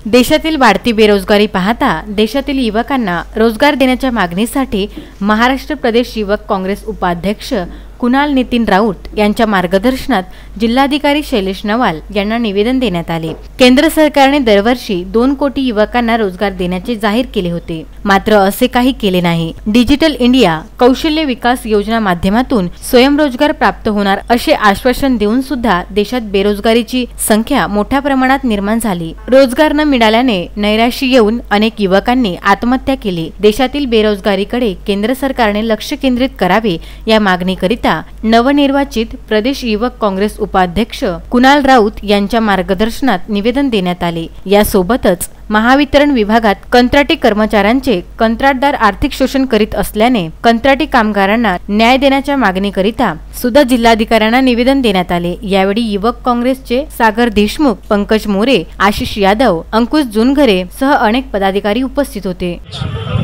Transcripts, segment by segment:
देशातील वाढती बेरोजगारी पाहता देशातील युवकांना रोजगार देण्याच्या मागणीसाठी महाराष्ट्र प्रदेश युवक काँग्रेस उपाध्यक्ष कुणाल नितीन राऊत यांच्या मार्गदर्शनात जिल्हाधिकारी शैलेश नवाल यांना निवेदन देण्यात आले। केंद्र सरकारने दरवर्षी 2 कोटी युवकांना रोजगार देण्याचे जाहीर केले होते, मात्र असे काही केले नाही। डिजिटल इंडिया कौशल्य विकास योजना माध्यमातून स्वयंरोजगार प्राप्त होणार असे आश्वासन देऊन सुद्धा देशात बेरोजगारीची संख्या मोठ्या प्रमाणात निर्माण झाली। रोजगार न मिळाल्याने नैराश्य येऊन अनेक युवकांनी आत्महत्या केली। देशातील बेरोजगारीकडे केंद्र सरकारने लक्ष केंद्रित करावे या मागणीकरिता नवनिर्वाचित प्रदेश युवक काँग्रेस उपाध्यक्ष कुणाल राऊत यांच्या मार्गदर्शनात निवेदन देण्यात आले। यासोबतच महावितरण विभागात कंत्राटी कर्मचाऱ्यांचे कंत्राटदार आर्थिक शोषण करीत असल्याने कंत्राटी कामगारांना न्याय देण्याच्या मागणीकरिता सुद्धा जिल्हाधिकाऱ्यांना निवेदन देण्यात आले। यावेळी युवक काँग्रेसचे सागर देशमुख, पंकज मोरे, आशिष यादव, अंकुश जुनघरे सह अनेक पदाधिकारी उपस्थित होते।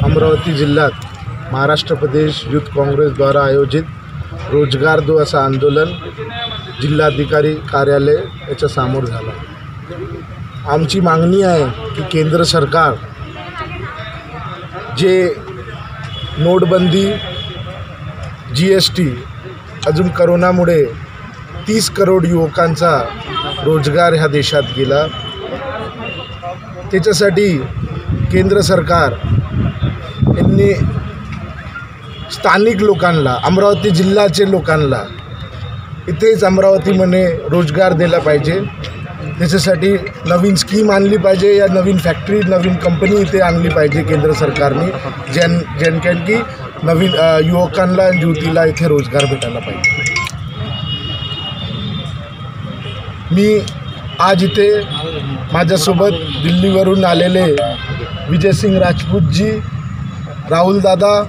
अमरावती जिल्ह्यात महाराष्ट्र प्रदेश युथ काँग्रेस द्वारा आयोजित रोजगार दो असा आंदोलन जिल्हाधिकारी कार्यालय याच्या समोर झाला। आमची मागणी आहे की केंद्र सरकार जे नोटबंदी, GST, अजून करोनामुळे 30 करोड युवकांचा रोजगार ह्या देशात गेला, त्याच्यासाठी केंद्र सरकार यांनी स्थानिक लोकांना, अमरावती जिल्ह्याचे लोकांना इथेच अमरावतीमध्ये रोजगार दिला पाहिजे। त्याच्यासाठी नवीन स्कीम आणली पाहिजे, या नवीन फॅक्टरी, नवीन कंपनी इथे आणली पाहिजे केंद्र सरकारने, ज्यानं की नवीन युवकांना, युवतीला इथे रोजगार भेटायला पाहिजे। मी आज इथे माझ्यासोबत दिल्लीवरून आलेले विजयसिंग राजपूतजी, राहुल दादा,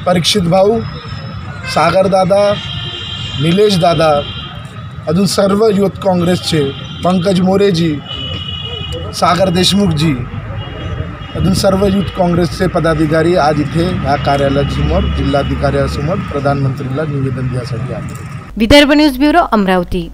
परीक्षित भाऊ, सागर दादा, निलेश दादा, अजून सर्व युथ काँग्रेसचे पंकज मोरेजी, सागर देशमुखजी, अजून सर्व युथ काँग्रेसचे पदाधिकारी आज इथे या कार्यालयासमोर, जिल्हाधिकाऱ्यासमोर प्रधानमंत्रीला निवेदन द्यायसाठी आले। Vidarbha news bureau, Amravati.